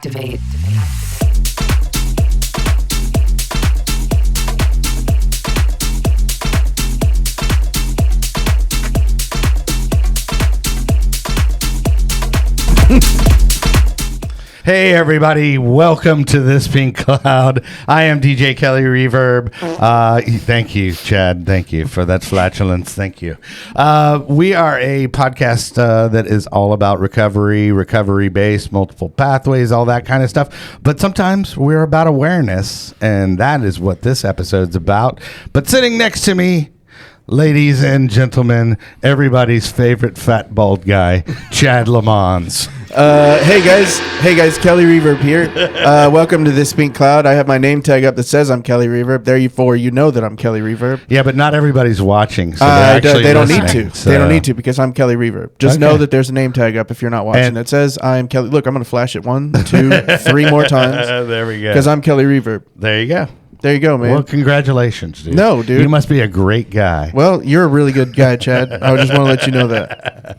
Activate. Hey everybody, welcome to This Pink Cloud. I am DJ Kelly Reverb. Thank you, Chad. Thank you for that flatulence. Thank you. We are a podcast that is all about recovery-based, multiple pathways, all that kind of stuff. But sometimes we're about awareness, and that is what this episode's about. But sitting next to me, ladies and gentlemen, everybody's favorite fat bald guy, Chad Lamons. Hey guys, Kelly Reverb here. Welcome to This Pink Cloud. I have my name tag up that says I'm Kelly Reverb. Therefore, you know that I'm Kelly Reverb. Yeah, but not everybody's watching, so they don't need to. So. They don't need to because I'm Kelly Reverb. Just know that there's a name tag up if you're not watching. It says I am Kelly. Look, I'm going to flash it 1, 2, 3 more times. There we go. Because I'm Kelly Reverb. There you go. There you go, man. Well, congratulations, dude. No, dude. You must be a great guy. Well, you're a really good guy, Chad. I just want to let you know that.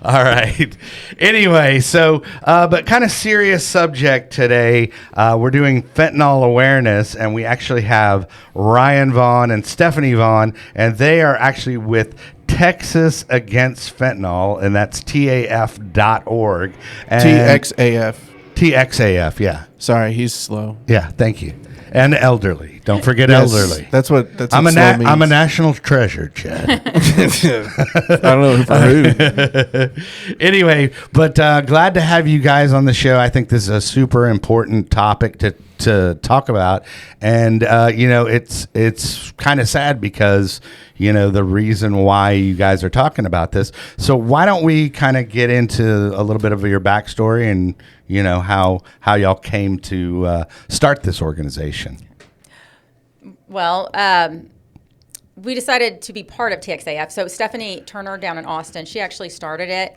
All right. Anyway, so, but kind of serious subject today. We're doing fentanyl awareness, and we actually have Ryan Vaughn and Stephanie Vaughn, and they are actually with Texas Against Fentanyl, and that's TAF.org. TXAF. TXAF, yeah. Sorry, he's slow. Yeah, thank you. And elderly. Don't forget Yes, elderly. That's what slow means. I'm a national treasure, Chad. I don't know for who. Anyway, but glad to have you guys on the show. I think this is a super important topic to talk about. And, it's kind of sad because, the reason why you guys are talking about this. So why don't we kind of get into a little bit of your backstory and, how y'all came to start this organization? Well, we decided to be part of TXAF. So Stephanie Turner down in Austin, she actually started it.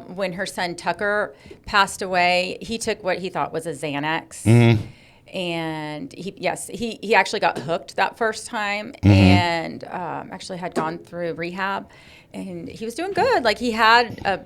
When her son Tucker passed away, he took what he thought was a Xanax. Mm-hmm. And he actually got hooked that first time, mm-hmm. and actually had gone through rehab, and he was doing good. Like he had a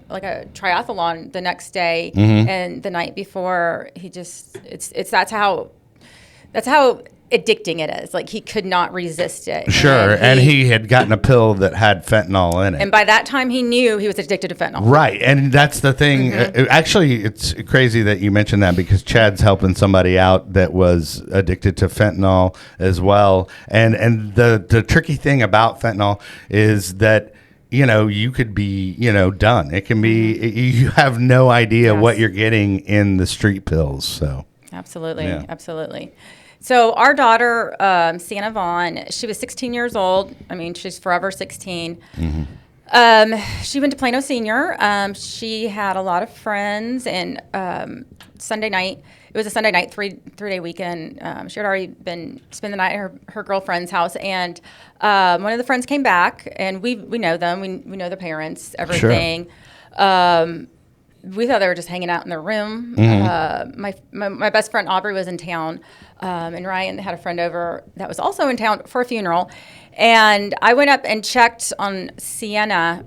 triathlon the next day, mm-hmm. and the night before that's how addicting it is. Like he could not resist it. Sure, and he had gotten a pill that had fentanyl in it. And by that time, he knew he was addicted to fentanyl. Right, and that's the thing. Mm-hmm. Actually, it's crazy that you mentioned that because Chad's helping somebody out that was addicted to fentanyl as well. And the tricky thing about fentanyl is that you could be, done. It can be, you have no idea what you're getting in the street pills. So Absolutely. So our daughter, Sienna Vaughn, she was 16 years old. I mean, she's forever 16. Mm-hmm. She went to Plano Senior. She had a lot of friends, and Sunday night, it was a Sunday night, three-day weekend. She had already been spend the night at her girlfriend's house, and one of the friends came back, and we know them. We know their parents, everything. Sure. We thought they were just hanging out in their room. Mm-hmm. My best friend Aubrey was in town, and Ryan had a friend over that was also in town for a funeral. And I went up and checked on Sienna.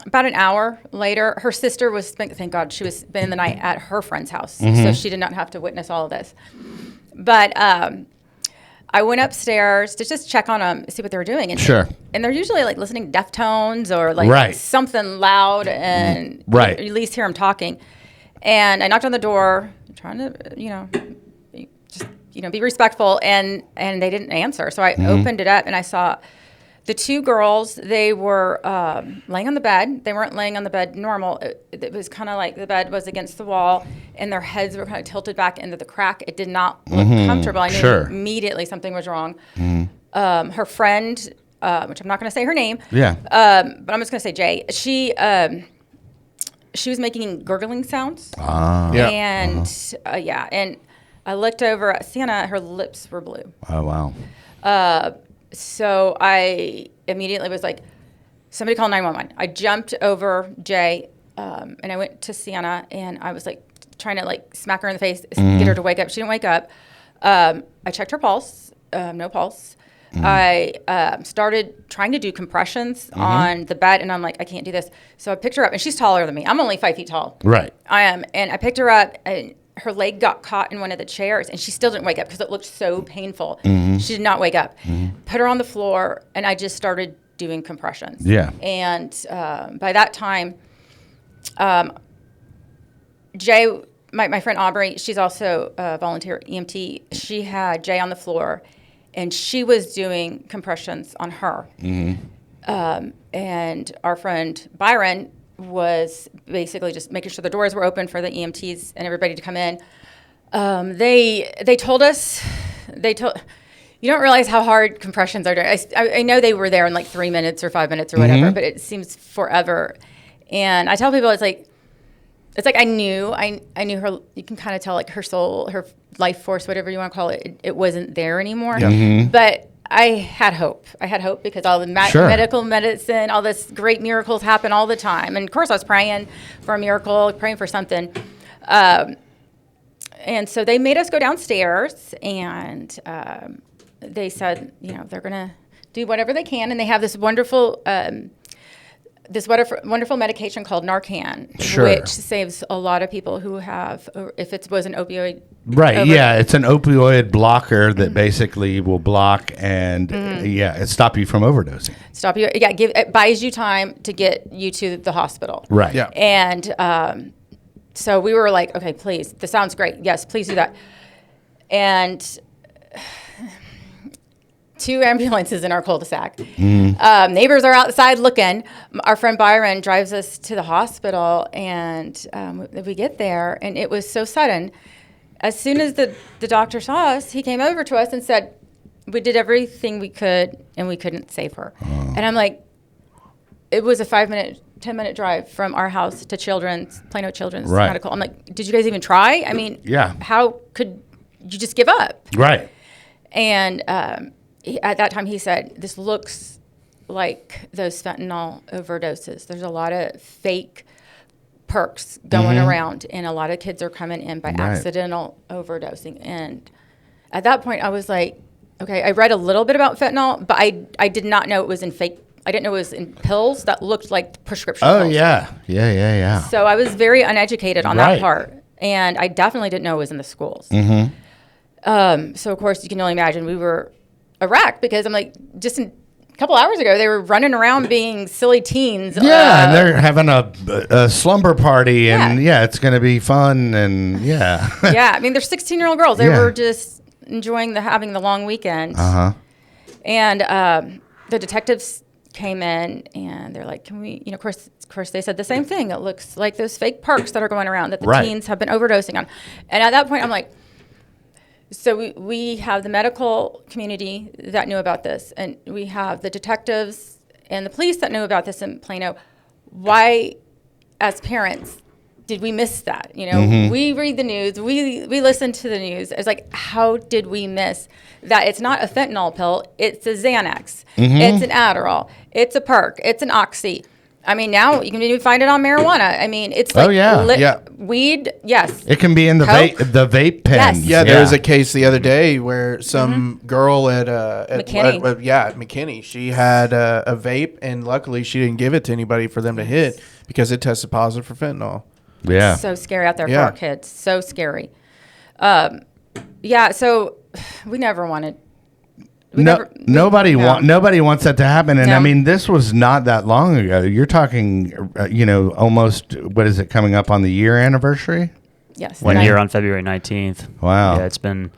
About an hour later, her sister was, thank God, she was spending the night at her friend's house, mm-hmm. so she did not have to witness all of this. But I went upstairs to just check on them, see what they were doing. And sure. And they're usually like listening to Deftones or like something loud, and you at least hear them talking. And I knocked on the door, trying to, be respectful, and they didn't answer. So I mm-hmm. opened it up, and I saw the two girls. They were laying on the bed. They weren't laying on the bed normal. It was kind of like the bed was against the wall, and their heads were kind of tilted back into the crack. It did not look mm-hmm. comfortable. I knew immediately something was wrong. Mm-hmm. Her friend, which I'm not going to say her name, but I'm just going to say Jay. She was making gurgling sounds. And and I looked over at Sienna. Her lips were blue. Oh wow. So I immediately was like, somebody call 911. I jumped over Jay, and I went to Sienna, and I was like trying to like smack her in the face, mm-hmm. get her to wake up. She didn't wake up. I checked her pulse, no pulse. Mm-hmm. I started trying to do compressions mm-hmm. on the bed, and I'm like, I can't do this. So I picked her up, and she's taller than me. I'm only 5 feet tall. Right. I am, and I picked her up, and her leg got caught in one of the chairs, and she still didn't wake up because it looked so painful. She did not wake up. Put her on the floor, and I just started doing compressions. Yeah. And by that time, Jay, my friend Aubrey, she's also a volunteer EMT. She had Jay on the floor, and she was doing compressions on her. And our friend Byron was basically just making sure the doors were open for the EMTs and everybody to come in. They told us, you don't realize how hard compressions are doing. I know they were there in like 3 minutes or 5 minutes or whatever, but it seems forever. And I tell people it's like I knew her. You can kind of tell like her soul, her life force, whatever you want to call it. It wasn't there anymore. But I had hope. Because all the medical medicine, all this great miracles happen all the time. And of course, I was praying for a miracle, praying for something. And so they made us go downstairs, and they said, they're gonna do whatever they can, and they have this wonderful medication called Narcan, which saves a lot of people who have, if it was an opioid. Right. Yeah. It's an opioid blocker that basically will block and it stop you from overdosing. It buys you time to get you to the hospital. Right. Yeah. And so we were like, okay, please, this sounds great. Yes, please do that. And 2 ambulances in our cul-de-sac. Neighbors are outside looking. Our friend Byron drives us to the hospital, and we get there, and it was so sudden. As soon as the doctor saw us, he came over to us and said, we did everything we could, and we couldn't save her. And I'm like, it was a 10-minute drive from our house to Plano Children's Medical. I'm like, did you guys even try? I mean, how could you just give up? Right. And at that time, he said, this looks like those fentanyl overdoses. There's a lot of fake perks going around, and a lot of kids are coming in by accidental overdosing. And at that point, I was like, okay, I read a little bit about fentanyl, but I did not know it was in fake. I didn't know it was in pills that looked like prescription pills. Oh, yeah. So I was very uneducated on that part, and I definitely didn't know it was in the schools. So, of course, you can only imagine we were a wreck, because I'm like, just a couple hours ago, they were running around being silly teens. Yeah, and they're having a slumber party, and it's going to be fun, and yeah, I mean, they're 16-year-old girls. They were just enjoying having the long weekend. And the detectives came in, and they're like, can we, of course, they said the same thing. It looks like those fake perks that are going around that the teens have been overdosing on. And at that point, I'm like, so we have the medical community that knew about this, and we have the detectives and the police that knew about this in Plano. Why, as parents, did we miss that? We read the news, we listen to the news. It's like, how did we miss that? It's not a fentanyl pill, it's a Xanax, it's an Adderall, it's a perk, it's an Oxy. I mean, now you can even find it on marijuana. I mean, it's like weed. Yes, it can be in the vape pen. Yes. Yeah, there was a case the other day where some girl at McKinney, she had a vape, and luckily she didn't give it to anybody for them to hit because it tested positive for fentanyl. Yeah, so scary out there for our kids. So scary. So we never wanted. Nobody wants that to happen, and I mean, this was not that long ago. You're talking, almost. What is it, coming up on the year anniversary? Yes, 1 year on February 19th. Wow. Yeah, it's been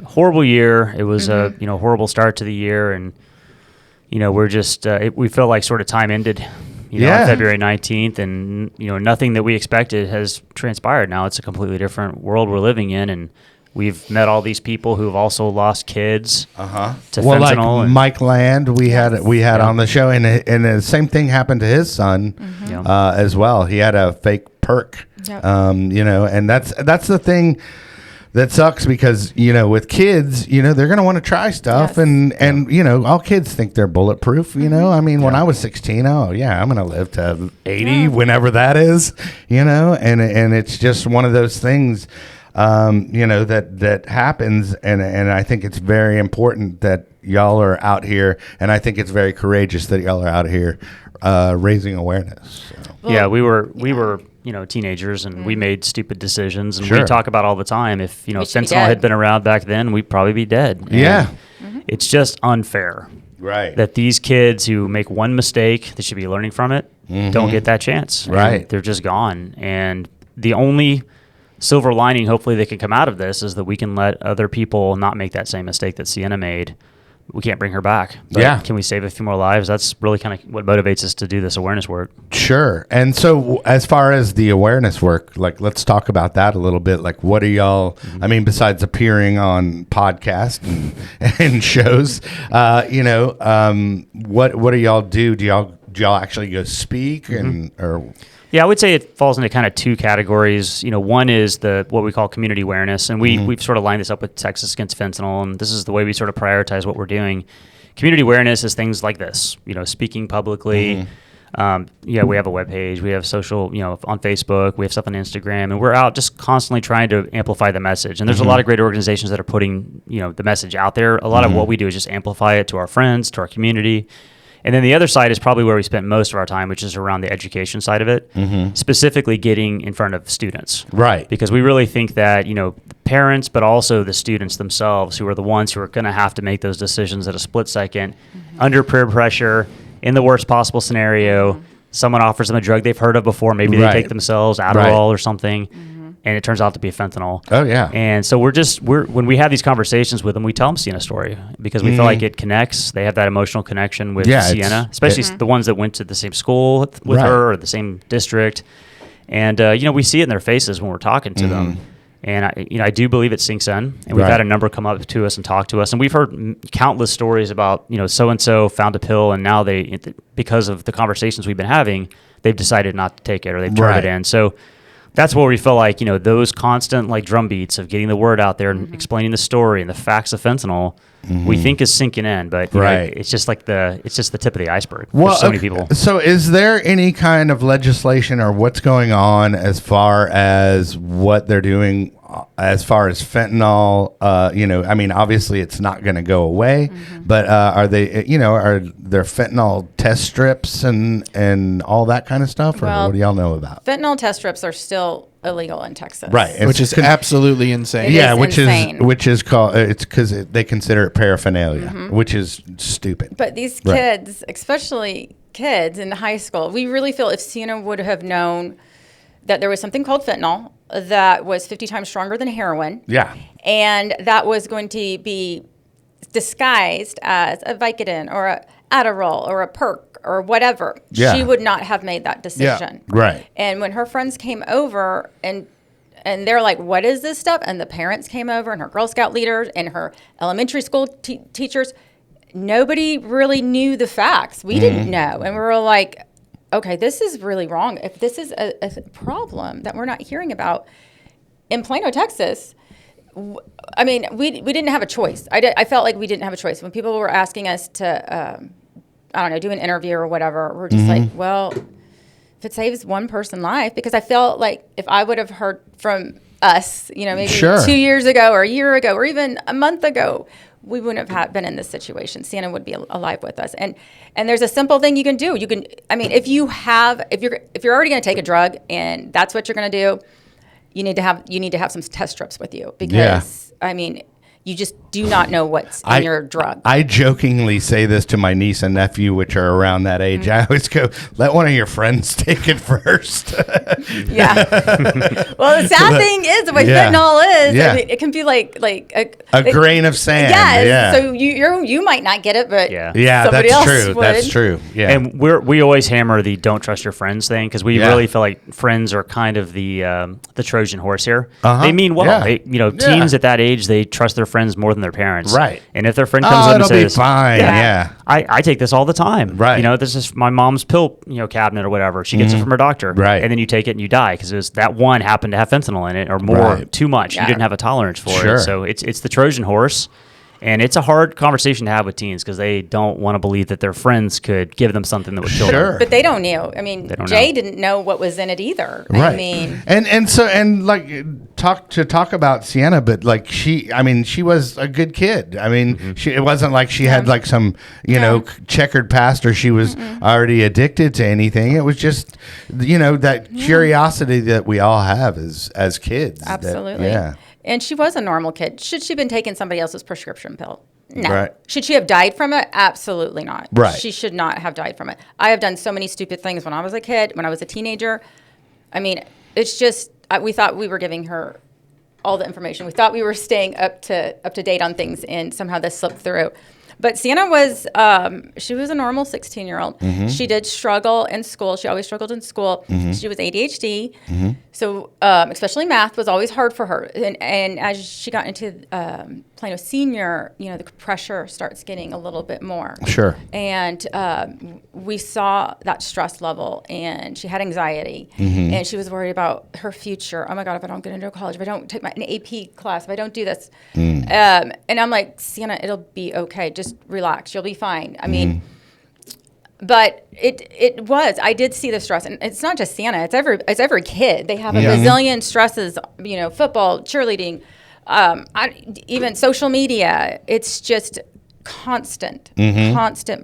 a horrible year. It was a horrible start to the year, and we're just we feel like sort of time ended. On February 19th, and nothing that we expected has transpired. Now it's a completely different world we're living in, and we've met all these people who've also lost kids to fentanyl. Like Mike Land, we had on the show, and the same thing happened to his son as well. He had a fake perk, and that's the thing that sucks, because with kids, they're going to want to try stuff, and all kids think they're bulletproof. I mean, when I was 16, I'm going to live to 80 whenever that is, and it's just one of those things. That happens, and I think it's very important that y'all are out here, and I think it's very courageous that y'all are out here raising awareness. So. Well, we were teenagers, and we made stupid decisions, and Sure. we talk about all the time. If We should be fentanyl dead. had been around back then, we'd probably be dead. Yeah. And it's just unfair Right. that these kids who make one mistake, they should be learning from it, don't get that chance. And Right. they're just gone. And the only silver lining, hopefully, that can come out of this is that we can let other people not make that same mistake that Sienna made. We can't bring her back. But Yeah. can we save a few more lives? That's really kind of what motivates us to do this awareness work. Sure. And so as far as the awareness work, like, let's talk about that a little bit. Like, what are y'all, I mean, besides appearing on podcasts and shows, what do y'all do? Do y'all actually go speak or? Yeah, I would say it falls into kind of two categories. One is what we call community awareness, and we've sort of lined this up with Texas Against Fentanyl, and this is the way we sort of prioritize what we're doing. Community awareness is things like this, speaking publicly. We have a webpage, we have social, on Facebook, we have stuff on Instagram, and we're out just constantly trying to amplify the message. And there's a lot of great organizations that are putting, the message out there. A lot of what we do is just amplify it to our friends, to our community. And then the other side is probably where we spent most of our time, which is around the education side of it, specifically getting in front of students. Right. Because we really think that, parents, but also the students themselves, who are the ones who are going to have to make those decisions at a split second, under peer pressure, in the worst possible scenario. Someone offers them a drug they've heard of before. Maybe they take themselves Adderall or something. And it turns out to be fentanyl. Oh, yeah. And so when we have these conversations with them, we tell them Sienna's story because we feel like it connects. They have that emotional connection with Sienna, especially the ones that went to the same school with her or the same district. And, we see it in their faces when we're talking to them. And I do believe it sinks in. And we've had a number come up to us and talk to us. And we've heard countless stories about, so-and-so found a pill and now because of the conversations we've been having, they've decided not to take it or they've turned it in. So that's where we feel like, those constant like drum beats of getting the word out there and explaining the story and the facts of fentanyl, we think is sinking in, but it's just the tip of the iceberg. Well, There's so many people. So is there any kind of legislation or what's going on as far as what they're doing as far as fentanyl? I mean, obviously it's not going to go away, but are they, are there fentanyl test strips and all that kind of stuff? Or Well, what do y'all know about? Fentanyl test strips are still illegal in Texas. Right. Which is absolutely insane. It Yeah, is insane. which is called, it's because they consider it paraphernalia, which is stupid. But these kids, especially kids in high school, we really feel if Sienna would have known that there was something called fentanyl that was 50 times stronger than heroin. Yeah. And that was going to be disguised as a Vicodin or a Adderall or a perk or whatever. Yeah. She would not have made that decision. Right. And when her friends came over and they're like, what is this stuff? And the parents came over and her Girl Scout leaders and her elementary school teachers, nobody really knew the facts. We didn't know. And we were like, okay, this is really wrong. If this is a problem that we're not hearing about in Plano, Texas, I mean, we didn't have a choice. I felt like we didn't have a choice. When people were asking us to, do an interview or whatever, we're just like, well, if it saves one person's life, because I felt like if I would have heard from us, maybe 2 years ago or a year ago or even a month ago, we wouldn't have been in this situation. Sienna would be alive with us. And there's a simple thing you can do. You can, if you're already going to take a drug and that's what you're going to do, you need to have some test strips with you because you just do not know what's in your drug. I jokingly say this to my niece and nephew, which are around that age. I always go, let one of your friends take it first. Yeah. Well, the sad thing is the way fentanyl is. Yeah. It can be like a grain of sand. Yes. Yeah. So you might not get it, but yeah, somebody that's else true. would. That's true. Yeah. And we always hammer the don't trust your friends thing because we really feel like friends are kind of the Trojan horse here. They mean well. Yeah. They, teens at that age, they trust their friends more than their parents. Right. And if their friend comes up and it'll says, be fine. Yeah. I take this all the time. Right. This is my mom's pill, cabinet or whatever. She gets it from her doctor. Right. And then you take it and you die because that one happened to have fentanyl in it or more, too much. Yeah. You didn't have a tolerance for Sure. it. So it's the Trojan horse. And it's a hard conversation to have with teens because they don't want to believe that their friends could give them something that would kill them. But they don't know. I mean, Jay didn't know what was in it either. Right. I mean, and like talk about Sienna, but like she was a good kid. I mean, it wasn't like she had like some checkered past or she was already addicted to anything. It was just that curiosity that we all have as kids. Absolutely. And she was a normal kid. Should she have been taking somebody else's prescription pill? No. Right. Should she have died from it? Absolutely not. Right. She should not have died from it. I have done so many stupid things when I was a kid, when I was a teenager. I mean, it's just we thought we were giving her all the information. We thought we were staying up to date on things, and somehow this slipped through. But Sienna was, she was a normal 16-year-old. She did struggle in school. She always struggled in school. She was ADHD. So especially math was always hard for her. And as she got into Plano Senior, the pressure starts getting a little bit more. Sure. And we saw that stress level, and she had anxiety. And she was worried about her future. Oh, my God, if I don't get into college, if I don't take an AP class, if I don't do this. And I'm like, Sienna, it'll be okay. Just relax. You'll be fine. I mean, but I did see the stress, and it's not just Sienna. It's every kid. They have a bazillion stresses. Football, cheerleading, even social media. It's just constant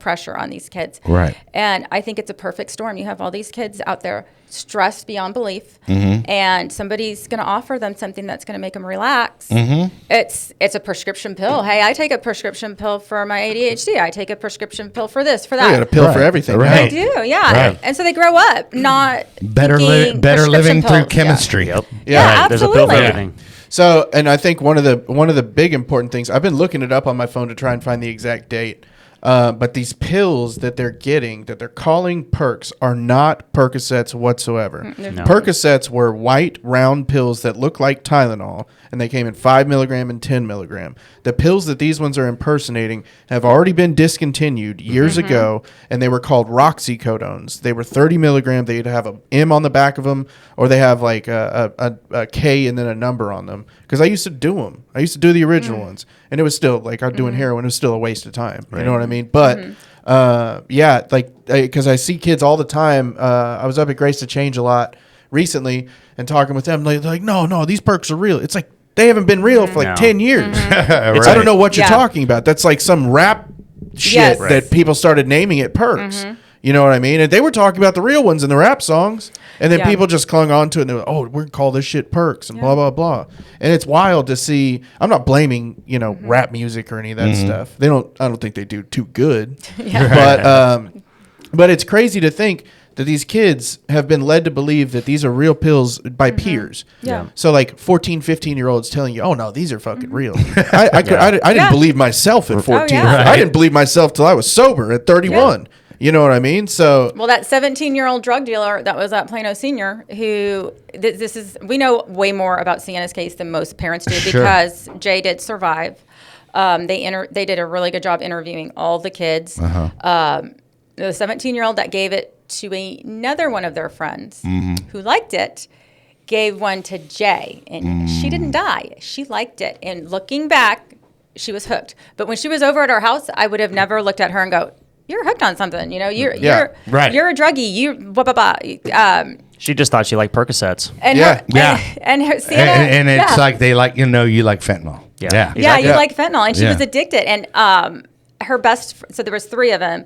pressure on these kids. Right. And I think it's a perfect storm. You have all these kids out there stressed beyond belief, and somebody's going to offer them something that's going to make them relax. It's a prescription pill. Hey, I take a prescription pill for my ADHD. I take a prescription pill for this, for that. You got a pill for everything. Right. They do, yeah. Right. And so they grow up not better living through chemistry. Yep. Yeah, There's a pill for everything. So, and I think one of the big important things, I've been looking it up on my phone to try and find the exact date. But these pills that they're getting, that they're calling perks, are not Percocets whatsoever. No. Percocets were white, round pills that look like Tylenol, and they came in 5 milligram and 10 milligram. The pills that these ones are impersonating have already been discontinued years ago, and they were called roxycodones. They were 30 milligram. They'd have a M on the back of them, or they have like a K and then a number on them. Because I used to do them. I used to do the original ones, and it was still like I'm doing heroin. It was still a waste of time. Right. You know what I mean? But because I see kids all the time. I was up at Grace to Change a lot recently and talking with them. Like, no, these perks are real. It's like they haven't been real for like 10 years. Right. I don't know what you're talking about. That's like some rap shit that people started naming it perks. You know what I mean? And they were talking about the real ones in the rap songs. And then people just clung on to it and they were, we're going to call this shit perks and blah, blah, blah. And it's wild to see. I'm not blaming, rap music or any of that stuff. I don't think they do too good. But it's crazy to think that these kids have been led to believe that these are real pills by peers. Yeah. So like 14, 15-year-olds telling you, oh, no, these are fucking real. I didn't believe myself at 14. I didn't believe myself till I was sober at 31. Yeah. You know what I mean? So that 17-year-old drug dealer that was at Plano Senior, who we know way more about Sienna's case than most parents do because Jay did survive. They did a really good job interviewing all the kids. The 17-year-old that gave it to another one of their friends who liked it gave one to Jay, and she didn't die. She liked it, and looking back, she was hooked. But when she was over at our house, I would have never looked at her and go, "You're hooked on something, you're a druggie, blah blah blah." She just thought she liked Percocets. And her Sienna, and it's like they like you like fentanyl. Yeah, you like fentanyl, and she was addicted. And her so there was 3 of them,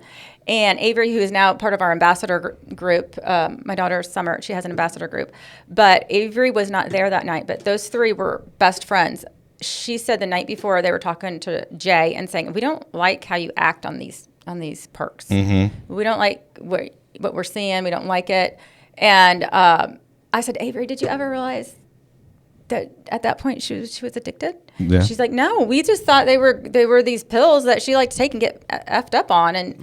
and Avery, who is now part of our ambassador group, my daughter Summer, she has an ambassador group, but Avery was not there that night. But those 3 were best friends. She said the night before they were talking to Jay and saying, "We don't like how you act on these perks. We don't like what we're seeing. We don't like it." And I said, "Avery, did you ever realize that at that point she was addicted?" Yeah. She's like, "No, we just thought they were these pills that she liked to take and get effed up on." And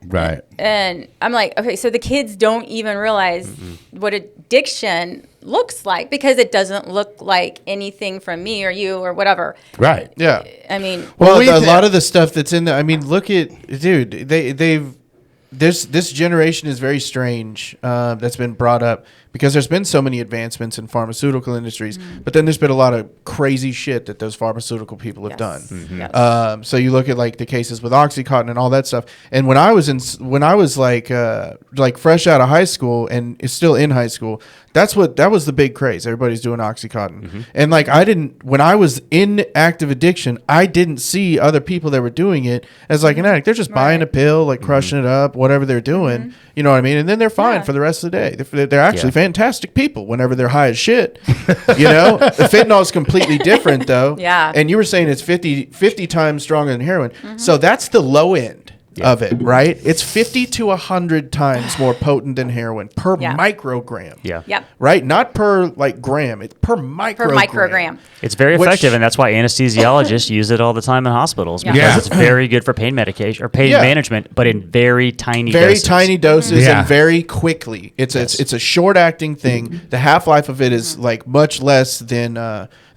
right. And I'm like, okay, so the kids don't even realize what addiction looks like because it doesn't look like anything from me or you or whatever. Right. Yeah. I mean, well, a lot of the stuff that's in there. I mean, look at this generation is very strange. That's been brought up because there's been so many advancements in pharmaceutical industries, but then there's been a lot of crazy shit that those pharmaceutical people have done. Yes. So you look at like the cases with OxyContin and all that stuff. And when I was like fresh out of high school and is still in high school, that was the big craze. Everybody's doing OxyContin. And like when I was in active addiction, I didn't see other people that were doing it as like an addict. They're just buying a pill, like crushing it up, whatever they're doing. You know what I mean? And then they're fine for the rest of the day. They're actually fantastic people whenever they're high as shit. You know? The fentanyl is completely different though. Yeah. And you were saying it's 50 times stronger than heroin. So that's the low end of it, right? It's 50 to 100 times more potent than heroin per microgram. Yeah. Yep. Right? Not per like gram. It's per microgram. Per microgram. It's very effective, and that's why anesthesiologists use it all the time in hospitals because it's very good for pain medication or pain management, but in very tiny doses and very quickly. It's a short acting thing. The half-life of it is like much less than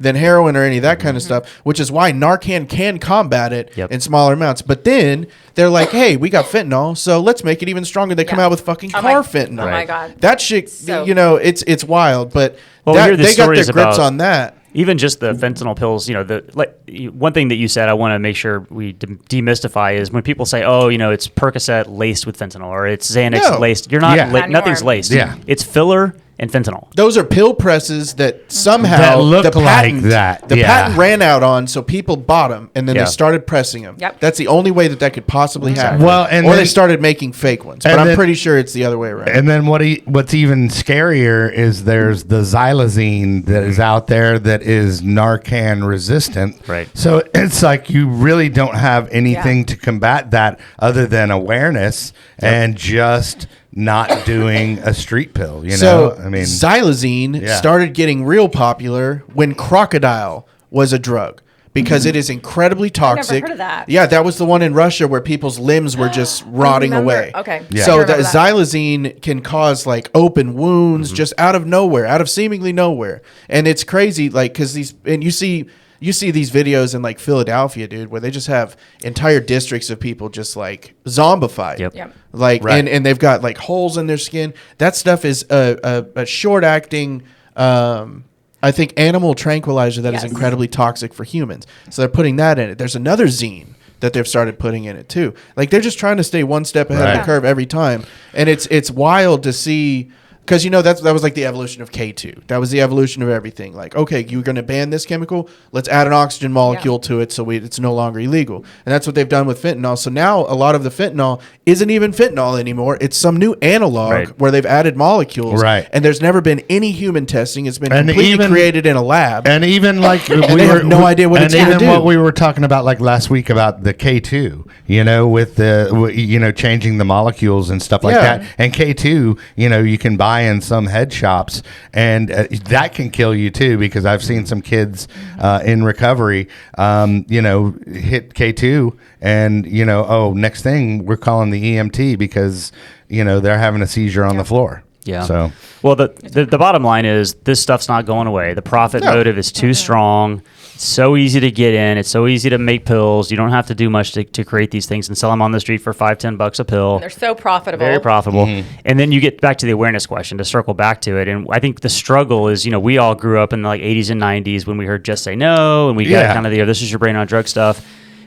heroin or any of that kind of stuff, which is why Narcan can combat it in smaller amounts. But then they're like, hey, we got fentanyl, so let's make it even stronger. They come out with fucking fentanyl. Oh my God. That shit, you know, it's wild, but they got their grips on that. Even just the fentanyl pills, you know, one thing that you said I want to make sure we demystify is when people say, oh, you know, it's Percocet laced with fentanyl or it's Xanax laced. You're not, nothing's laced. Yeah. It's filler and fentanyl. Those are pill presses that somehow that look the patent, like that. The patent ran out on, so people bought them and then they started pressing them. Yep. That's the only way that could possibly happen. Well, or they started making fake ones, but I'm pretty sure it's the other way around. And then what's even scarier is there's the xylazine that is out there that is Narcan resistant. Right. So it's like you really don't have anything to combat that other than awareness and just not doing a street pill, you know? I mean, xylazine started getting real popular when crocodile was a drug because it is incredibly toxic. I've never heard of that. Yeah, that was the one in Russia where people's limbs were just rotting away. Okay. Yeah. So that xylazine can cause like open wounds just out of nowhere, out of seemingly nowhere. And it's crazy, like, because you see these videos in like Philadelphia, dude, where they just have entire districts of people just like zombified. Yep. Like, and they've got like holes in their skin. That stuff is a short acting, I think, animal tranquilizer that is incredibly toxic for humans. So they're putting that in it. There's another zine that they've started putting in it too. Like they're just trying to stay one step ahead of the curve every time. And it's wild to see. Because, you know, that was like the evolution of K2. That was the evolution of everything. Like, okay, you're going to ban this chemical. Let's add an oxygen molecule to it so it's no longer illegal. And that's what they've done with fentanyl. So now a lot of the fentanyl isn't even fentanyl anymore. It's some new analog where they've added molecules. Right. And there's never been any human testing. It's been completely created in a lab. And even like they have no idea what it's going to do. And even what we were talking about like last week about the K2, you know, with the, you know, changing the molecules and stuff like that. And K2, you know, you can buy in some head shops, and that can kill you too, because I've seen some kids in recovery, you know, hit K2 and, you know, next thing we're calling the EMT because, you know, they're having a seizure on the floor. Yeah. So, well, the bottom line is this stuff's not going away. The profit motive is too strong. It's so easy to get in. It's so easy to make pills. You don't have to do much to create these things and sell them on the street for $5-10 a pill. And they're so profitable. Very profitable. And then you get back to the awareness question, to circle back to it. And I think the struggle is, you know, we all grew up in the like 80s and 90s when we heard Just Say No, and we got kind of the this is your brain on drug stuff.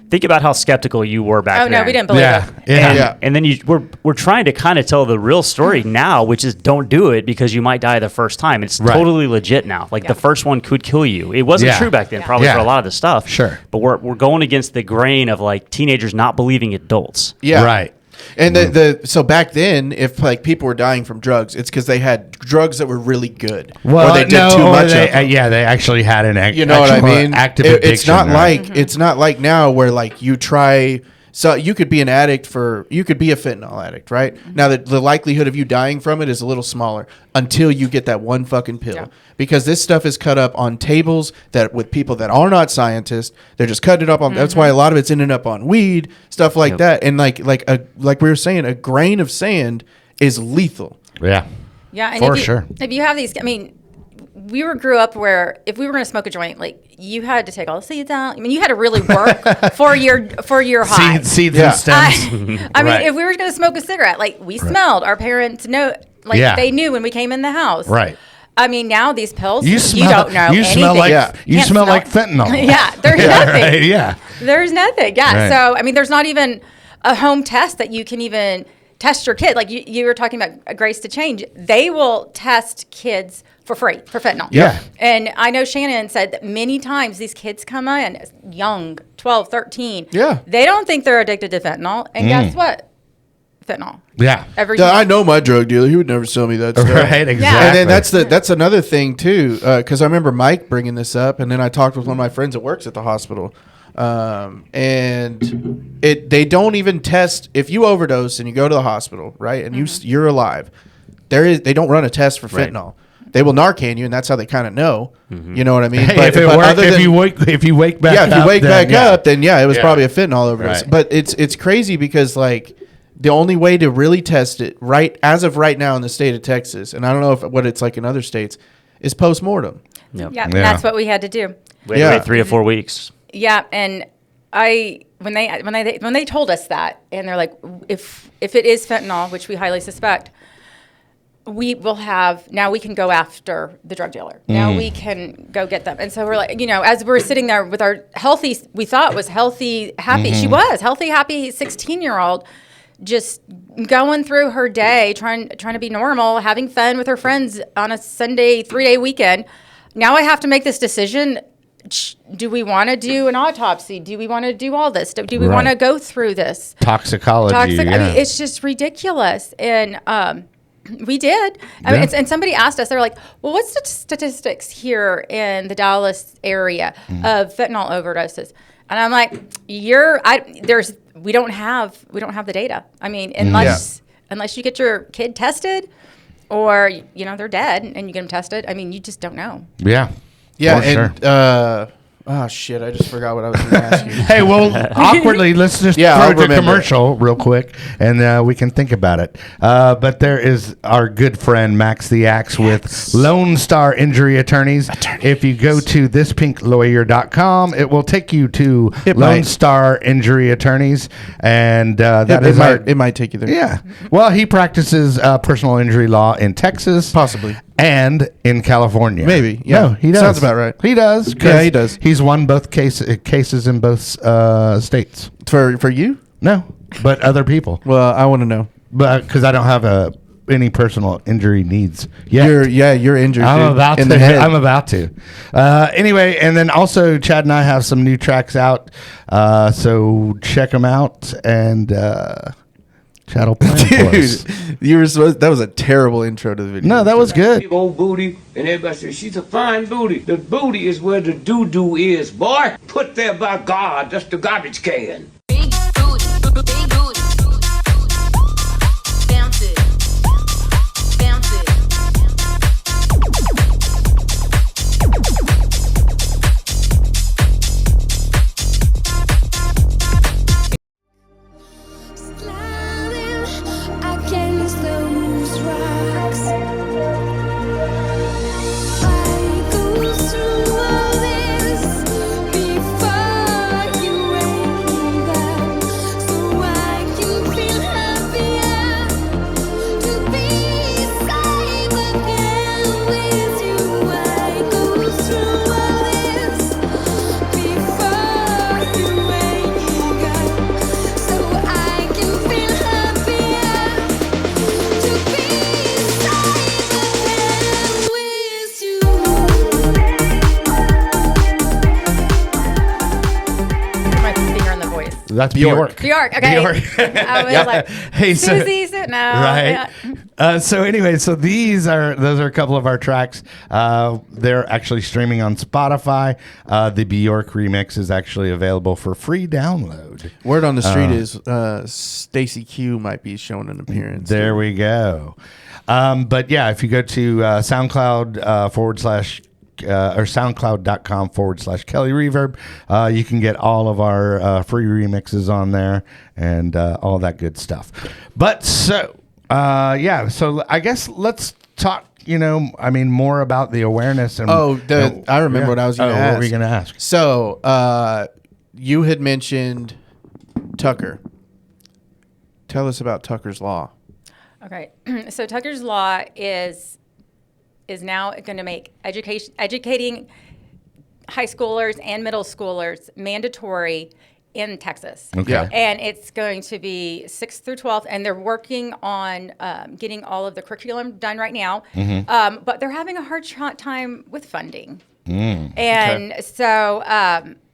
Think about how skeptical you were back then. Oh, no, we didn't believe it. And then we're trying to kind of tell the real story now, which is don't do it because you might die the first time. It's totally legit now. Like the first one could kill you. It wasn't true back then, probably for a lot of the stuff. Sure. But we're going against the grain of like teenagers not believing adults. Yeah. Right. And so back then, if like people were dying from drugs, it's because they had drugs that were really good, well, or they did too much of them. Yeah, they actually had an you know what I mean? Active addiction. It's not like it's not like now where like you try. So you could be an addict you could be a fentanyl addict, right? Now the likelihood of you dying from it is a little smaller until you get that one fucking pill. Because this stuff is cut up on tables that with people that are not scientists, they're just cutting it up on. That's why a lot of it's ending up on weed, stuff like that. And like we were saying, a grain of sand is lethal. Yeah. Yeah, and for sure. If you have these, I mean, grew up where if we were going to smoke a joint, like you had to take all the seeds out. I mean, you had to really work for your high. Seeds and stems. I mean, if we were going to smoke a cigarette, like we smelled, our parents Like Yeah. they knew when we came in the house. Right. I mean, now these pills, You don't know You anything. smell like You can't smell like fentanyl. Yeah, there's nothing. Right, yeah. There's nothing. Yeah. Right. So I mean, there's not even a home test that you can even test your kid. Like you were talking about Grace to Change. They will test kids for free for fentanyl. Yeah. And I know Shannon said that many times these kids come in young, 12, 13. Yeah. They don't think they're addicted to fentanyl. And guess what? Fentanyl. Yeah. I know my drug dealer. He would never sell me that stuff. Right, exactly. And then that's another thing too, because I remember Mike bringing this up, and then I talked with one of my friends that works at the hospital, and they don't even test if you overdose and you go to the hospital, right, and you're alive. They don't run a test for fentanyl. They will Narcan you, and that's how they kind of know. You know what I mean? Hey, if you wake back if you wake back up, then it was probably a fentanyl overdose. Right. But it's crazy because like the only way to really test it as of right now in the state of Texas, and I don't know what it's like in other states, is postmortem. Yep. Yeah. That's what we had to do. We had to wait 3 to 4 weeks. Yeah, and when they told us that, and they're like, if it is fentanyl, which we highly suspect, we will have, now we can go after the drug dealer. Now we can go get them. And so we're like, as we're sitting there with our healthy, we thought was healthy, happy. She was healthy, happy 16-year-old, just going through her day, trying to be normal, having fun with her friends on a Sunday 3-day weekend. Now I have to make this decision. Do we want to do an autopsy? Do we want to do all this? Do we want to go through this? Toxicology. I mean, it's just ridiculous. And we did. I mean, and somebody asked us, they were like, well, what's the statistics here in the Dallas area of fentanyl overdoses? And I'm like, we don't have the data. I mean, unless you get your kid tested or, they're dead and you get them tested. I mean, you just don't know. Yeah. Yeah, For and oh shit, I just forgot what I was going to ask you. Hey, well, awkwardly, let's just throw to commercial real quick, and we can think about it. But there is our good friend Max the Axe with Lone Star Injury Attorneys. If you go to thispinklawyer.com, it will take you to Lone Star Injury Attorneys, and it might take you there. Yeah. Well, he practices personal injury law in Texas, Possibly. and in California. Maybe. Yeah. No, he does. Sounds about right. He does. Yeah, he does. He's won both cases in both states. For you? No, but other people. Well, I want to know. But because I don't have any personal injury needs yet. You're injured. I'm dude, about in to. the head. I'm about to. Anyway, and then also Chad and I have some new tracks out, so check them out, and Chad will play 'em for us. Dude, that was a terrible intro to the video. No, that was good. Big old booty, and everybody says she's a fine booty. The booty is where the doo-doo is, boy. Put there by God, that's the garbage can. Big booty, big booty. Bounce it, bounce it. Sliding against those rocks. I go through all this before you rain down, so I can feel happier to be safe again with you. I go through all this before you rain down, so I can feel happier to be safe again with you. My finger on the voice. That's Bjork. Bjork. Okay. Bjork. I was like, Hey, so- Susie said no. Right. Yeah. So anyway, those are a couple of our tracks. They're actually streaming on Spotify. The Bjork remix is actually available for free download. Word on the street is Stacy Q might be showing an appearance. There we go. But yeah, if you go to SoundCloud or soundcloud.com/Kelly Reverb, you can get all of our free remixes on there and all that good stuff. But so I guess let's talk, more about the awareness. And I remember what I was going to ask. What were you going to ask? So, you had mentioned Tucker. Tell us about Tucker's Law. Okay, so Tucker's Law is now going to make educating high schoolers and middle schoolers mandatory in Texas. Okay. Yeah. And it's going to be 6th through 12th, and they're working on getting all of the curriculum done right now. But they're having a hard time with funding. And so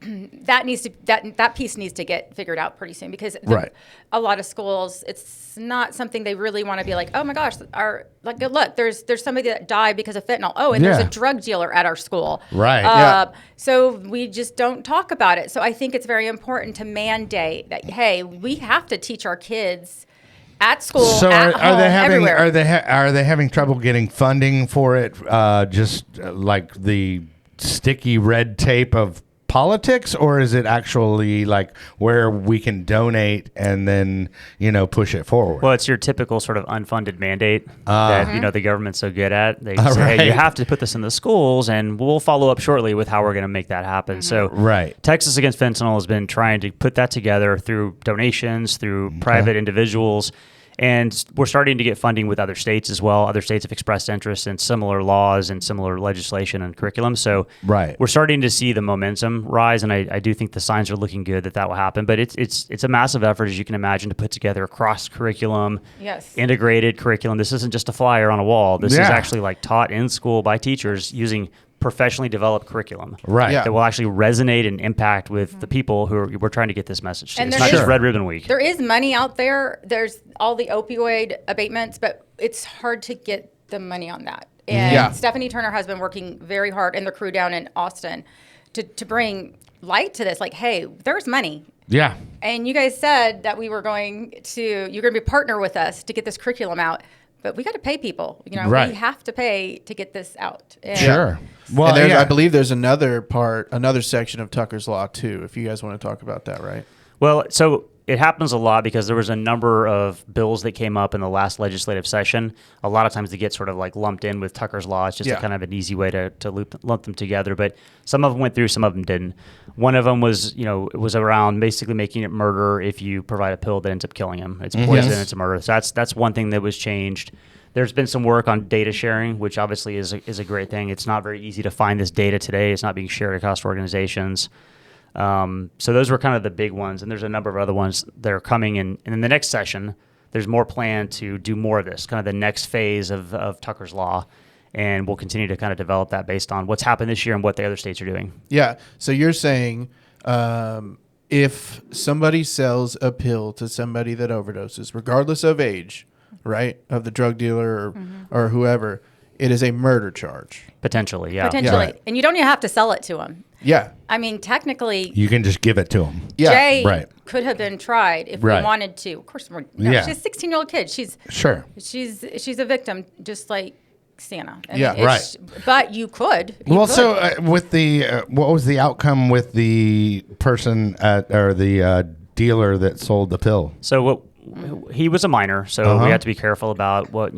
that needs to that piece needs to get figured out pretty soon, because Right. a lot of schools, it's not something they really want to be like, oh my gosh, look, there's somebody that died because of fentanyl. Oh, and there's Yeah. a drug dealer at our school. Right. Yeah. So we just don't talk about it. So I think it's very important to mandate that, hey, we have to teach our kids at school, So at are home, they having everywhere. are they having trouble getting funding for it? Like the sticky red tape of politics, or is it actually like where we can donate and then push it forward? Well, it's your typical sort of unfunded mandate that the government's so good at. They say, right. hey, you have to put this in the schools, and we'll follow up shortly with how we're going to make that happen. So, Right. Texas Against Fentanyl has been trying to put that together through donations, through private individuals. And we're starting to get funding with other states as well. Other states have expressed interest in similar laws and similar legislation and curriculum. So Right. we're starting to see the momentum rise, and I do think the signs are looking good that will happen. But it's a massive effort, as you can imagine, to put together a cross curriculum, Yes. integrated curriculum. This isn't just a flyer on a wall. This is Yeah. actually like taught in school by teachers using professionally developed curriculum. Right. Yeah. That will actually resonate and impact with the people we're trying to get this message to. And It's there not is- just Red Ribbon Week. There is money out there. There's all the opioid abatements, but it's hard to get the money on that. And Yeah. Stephanie Turner has been working very hard, and the crew down in Austin, to bring light to this. Like, hey, there's money. Yeah. And you guys said that you're going to be a partner with us to get this curriculum out. But we got to pay people. Right. We have to pay to get this out. And Sure. Well, and there's, yeah. I believe there's another section of Tucker's Law too, if you guys want to talk about that, right? Well, so it happens a lot because there was a number of bills that came up in the last legislative session. A lot of times they get sort of like lumped in with Tucker's Law. It's just Yeah. a kind of an easy way to lump them together. But some of them went through, some of them didn't. One of them was, it was around basically making it murder if you provide a pill that ends up killing him. It's poison, it's a murder. So that's one thing that was changed. There's been some work on data sharing, which obviously is a great thing. It's not very easy to find this data today. It's not being shared across organizations. So those were kind of the big ones, and there's a number of other ones that are coming in. And in the next session, there's more planned to do more of this, kind of the next phase of Tucker's Law. And we'll continue to kind of develop that based on what's happened this year and what the other states are doing. Yeah. So you're saying if somebody sells a pill to somebody that overdoses, regardless of age, right, of the drug dealer or whoever, it is a murder charge. Potentially, yeah. Potentially. Right. And you don't even have to sell it to them. Yeah. I mean, technically, You can just give it to them. Yeah. Jay right. could have been tried if Right. we wanted to. Of course, Yeah. she's a 16-year-old kid. She's Sure. a victim, just like Sienna. I Yeah. mean, Right. But you could. Well, so with the what was the outcome with the person or the dealer that sold the pill? So he was a minor, so we have to be careful about what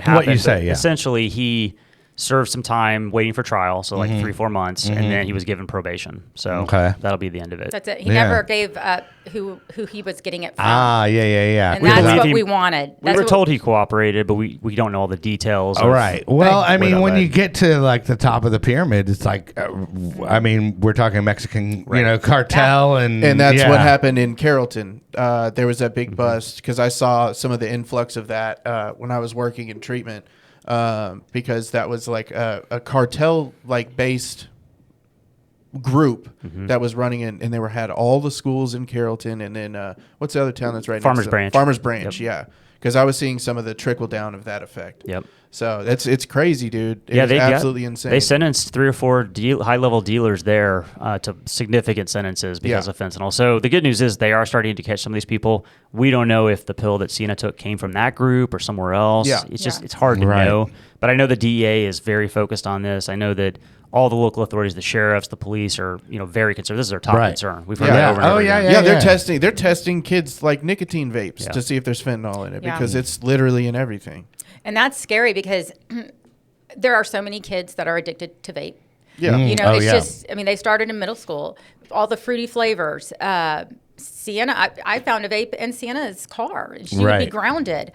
happened. you say, But yeah. Essentially, he served some time waiting for trial, so like 3-4 months, and then he was given probation. So Okay. that'll be the end of it. That's it. He Yeah. never gave up who he was getting it from. Yeah. And that's believe what he- we wanted. We That's were what- told he cooperated, but we don't know all the details. All right. Well, I mean, that when led. you get to like the top of the pyramid, it's like, I mean, we're talking Mexican, cartel, and That's yeah. what happened in Carrollton. There was that big bust because I saw some of the influx of that when I was working in treatment, because that was like a cartel like based group that was running in, and they had all the schools in Carrollton, and then what's the other town that's right Farmers next to Branch. Farmers Branch, Yep. yeah. Because I was seeing some of the trickle down of that effect. Yep. So it's crazy, dude. It's They absolutely insane. They sentenced 3 or 4 high-level dealers there to significant sentences because Yeah. of fentanyl. So the good news is they are starting to catch some of these people. We don't know if the pill that Sienna took came from that group or somewhere else. Yeah. It's hard to Right. know. But I know the DEA is very focused on this. I know that all the local authorities, the sheriffs, the police are very concerned. This is their top Right. concern. We've heard Yeah. that over and Oh, over yeah, again. Yeah, they're testing kids like nicotine vapes Yeah. to see if there's fentanyl in it Yeah. because it's literally in everything. And that's scary because there are so many kids that are addicted to vape. Yeah. It's yeah. just, I mean, they started in middle school, all the fruity flavors. Sienna, I found a vape in Sienna's car. She would Right. be grounded.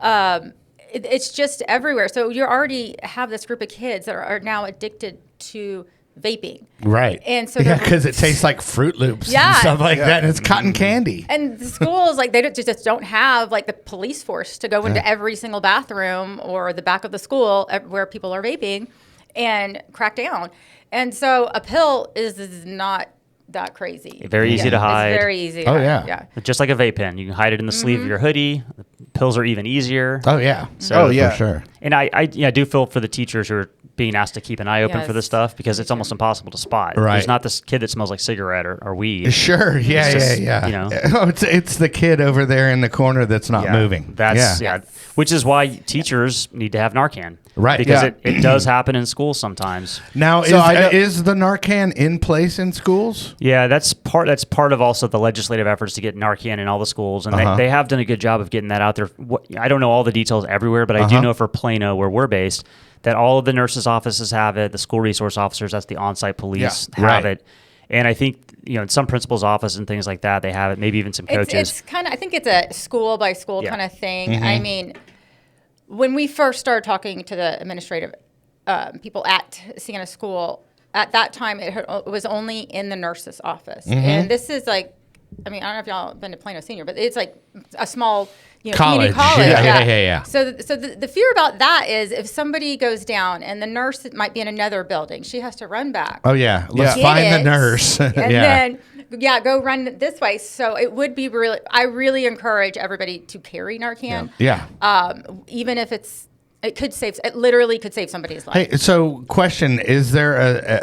It's just everywhere. So you already have this group of kids that are now addicted to vaping. Right. And so because it tastes like Fruit Loops Yeah. and stuff like that. And it's cotton candy. And the schools, like, they just don't have, like, the police force to go into every single bathroom or the back of the school where people are vaping and crack down. And so a pill is not that crazy. Very easy to hide. It's very easy to Oh, hide. yeah. Just like a vape pen. You can hide it in the sleeve of your hoodie. The pills are even easier. Oh, yeah. So, For sure. And I do feel for the teachers who are being asked to keep an eye open for this Yes. stuff because it's almost impossible to spot. Right. There's not this kid that smells like cigarette or weed. Sure. Yeah, It's just, yeah. you know. Oh, it's the kid over there in the corner that's not moving. That's yeah. which is why teachers need to have Narcan. Right. Because Yeah. it does happen in schools sometimes. Now, So I know- is the Narcan in place in schools? Yeah, that's part of also the legislative efforts to get Narcan in all the schools, and they have done a good job of getting that out there. I don't know all the details everywhere, but I do know for Plano, where we're based, that all of the nurses' offices have it. The school resource officers, that's the on-site police, have Right. it. And I think in some principal's office and things like that, they have it. Maybe even some coaches. It's kind of, I think it's a school by school kind of thing. Mm-hmm. I mean, when we first started talking to the administrative people at Sienna School, at that time it was only in the nurse's office. Mm-hmm. And this is like, I mean, I don't know if y'all have been to Plano Senior, but it's like a small, College. community college. Yeah. So the fear about that is if somebody goes down and the nurse might be in another building, she has to run back. Oh, yeah. Let's Get find the it, nurse. and yeah. then go run this way. So it would be I really encourage everybody to carry Narcan. Yeah. Even if it literally could save somebody's life. Hey, so question, is there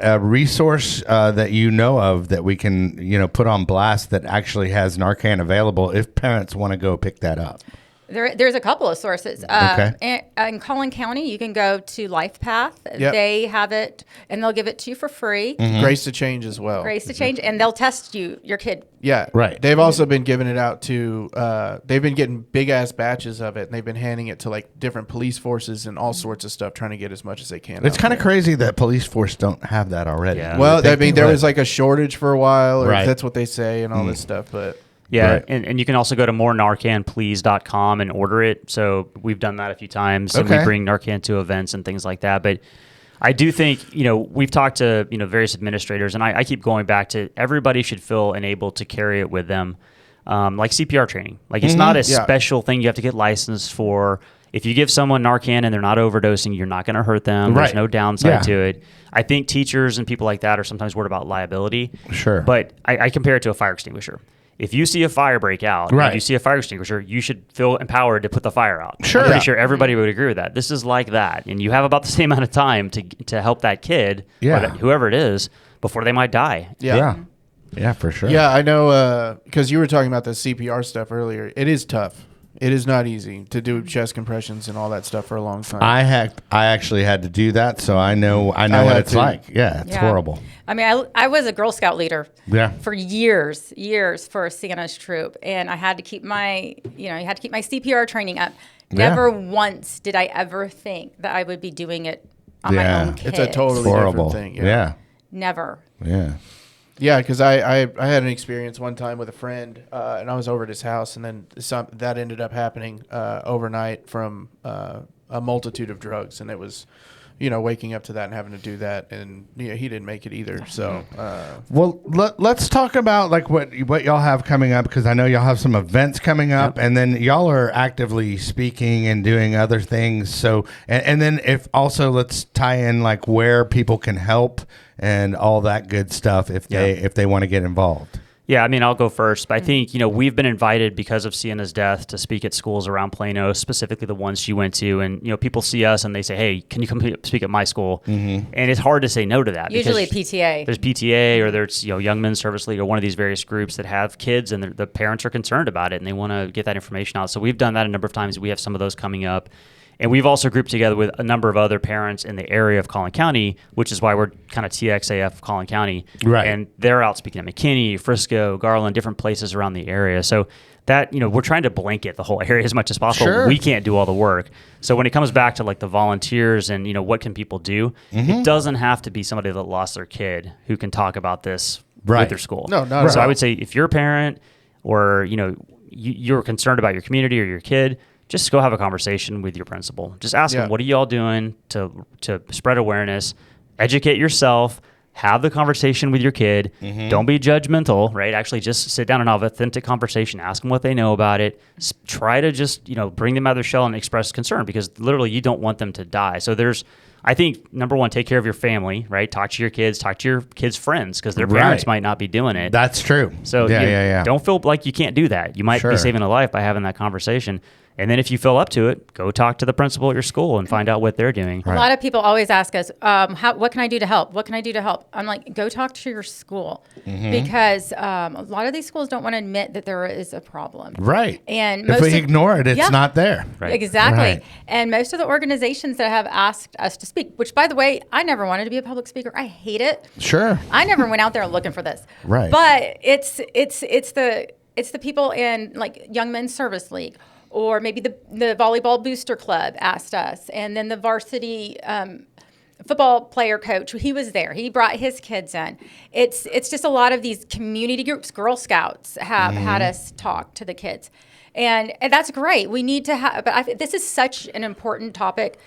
a resource that you know of that we can, put on blast that actually has Narcan available if parents want to go pick that up? There's a couple of sources. In Collin County, you can go to LifePath. Yep. They have it, and they'll give it to you for free. Grace to Change as well. Grace to Change, and they'll test your kid. Yeah, Right. They've also been giving it out to. They've been getting big ass batches of it, and they've been handing it to like different police forces and all sorts of stuff, trying to get as much as they can. It's kind of crazy that police force don't have that already. Yeah. Well, I mean, there was like a shortage for a while, or Right. that's what they say, and all this stuff. But Yeah, Right. and you can also go to morenarcanplease.com and order it. So we've done that a few times, and we Okay. bring Narcan to events and things like that. But I do think, we've talked to, various administrators, and I keep going back to everybody should feel enabled to carry it with them, like CPR training. Like it's not a special thing you have to get licensed for. If you give someone Narcan and they're not overdosing, you're not going to hurt them. Right. There's no downside Yeah. to it. I think teachers and people like that are sometimes worried about liability. Sure. But I compare it to a fire extinguisher. If you see a fire break out, Right. and you see a fire extinguisher, you should feel empowered to put the fire out. Sure. I'm pretty Yeah. sure everybody would agree with that. This is like that. And you have about the same amount of time to help that kid, Yeah. or whoever it is, before they might die. Yeah. Yeah, for sure. yeah, I know because you were talking about the CPR stuff earlier. It is tough. It is not easy to do chest compressions and all that stuff for a long time. I actually had to do that, so I know what had it's to. like. Yeah, it's horrible. I mean, I was a Girl Scout leader Yeah. for years for Sienna's troop, and I had to keep my CPR training up. Yeah. Never once did I ever think that I would be doing it on my Yeah. own kid. It's a totally Horrible. different thing. Yeah. Never. Yeah. Yeah, because I had an experience one time with a friend, and I was over at his house, and then that ended up happening overnight from a multitude of drugs, and it was, waking up to that and having to do that, and he didn't make it either. So, Well, let's talk about like what y'all have coming up, because I know y'all have some events coming up, and then y'all are actively speaking and doing other things. So, and then if also let's tie in like where people can help and all that good stuff if they want to get involved. Yeah, I mean, I'll go first. But I think, we've been invited because of Sienna's death to speak at schools around Plano, specifically the ones she went to. And, people see us and they say, hey, can you come speak at my school? Mm-hmm. And it's hard to say no to that. Usually because PTA. There's PTA or there's, Young Men's Service League or one of these various groups that have kids and the parents are concerned about it and they want to get that information out. So we've done that a number of times. We have some of those coming up. And we've also grouped together with a number of other parents in the area of Collin County, which is why we're kind of TXAF Collin County. Right. And they're out speaking at McKinney, Frisco, Garland, different places around the area. So that, we're trying to blanket the whole area as much as possible. Sure. We can't do all the work. So when it comes back to like the volunteers and, what can people do, it doesn't have to be somebody that lost their kid who can talk about this Right. with their school. No, not at So I all. would say if you're a parent or, you're concerned about your community or your kid, just go have a conversation with your principal. Just ask Yeah. them, what are y'all doing to spread awareness? Educate yourself. Have the conversation with your kid. Don't be judgmental, right? Actually, just sit down and have an authentic conversation. Ask them what they know about it. Try to just, bring them out of their shell and express concern, because literally you don't want them to die. So I think, number one, take care of your family, right? Talk to your kids, talk to your kids' friends, because their parents might not be doing it. That's true. So don't feel like you can't do that. You might be saving a life by having that conversation. And then if you feel up to it, go talk to the principal at your school and find out what they're doing. A lot of people always ask us, what can I do to help? What can I do to help? I'm like, go talk to your school, because a lot of these schools don't want to admit that there is a problem. Right. And if we ignore it, it's not there. Right. Exactly. Right. And most of the organizations that have asked us to speak, which, by the way, I never wanted to be a public speaker. I hate it. Sure. I never went out there looking for this. Right. But it's the people in like Young Men's Service League, or maybe the volleyball booster club asked us, and then the varsity football player coach, he was there. He brought his kids in. It's just a lot of these community groups. Girl Scouts have had us talk to the kids, and that's great. We need to have, but this is such an important topic.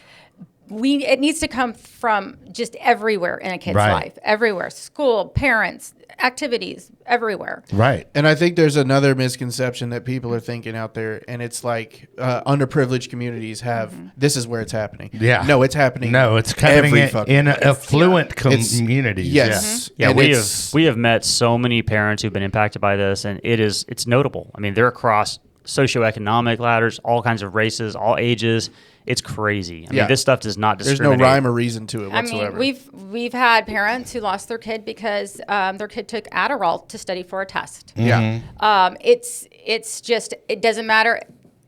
It needs to come from just everywhere in a kid's life, everywhere, school, parents, activities, everywhere. Right. And I think there's another misconception that people are thinking out there, and it's like underprivileged communities have, this is where it's happening. Yeah. No, it's happening. No, it's happening in affluent It's- communities. Yes. Yeah, And we have met so many parents who've been impacted by this, and it's notable. I mean, they're across socioeconomic ladders, all kinds of races, all ages. It's crazy. I mean, this stuff does not There's discriminate. no rhyme or reason to it I whatsoever. mean, we've had parents who lost their kid because their kid took Adderall to study for a test. Yeah. It's just, it doesn't matter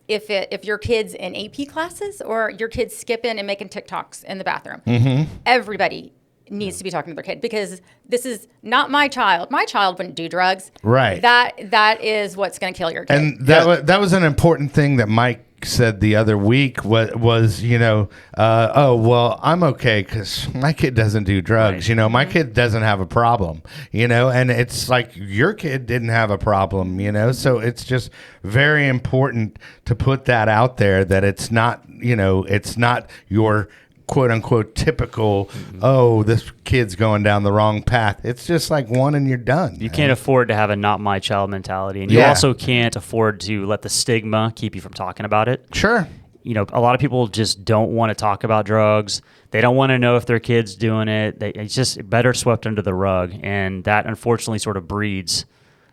if your kid's in AP classes or your kid's skipping and making TikToks in the bathroom. Everybody needs to be talking to their kid, because this is not my child. My child wouldn't do drugs. Right. That is what's going to kill your kid. And that was an important thing that Mike said the other week was oh, well, I'm okay because my kid doesn't do drugs. Right. My kid doesn't have a problem, and it's like your kid didn't have a problem, so it's just very important to put that out there, that it's not, it's not your quote unquote typical, oh, this kid's going down the wrong path. It's just like one and you're done. You can't afford to have a not my child mentality. And you also can't afford to let the stigma keep you from talking about it. Sure. A lot of people just don't want to talk about drugs. They don't want to know if their kid's doing it. It's just better swept under the rug. And that unfortunately sort of breeds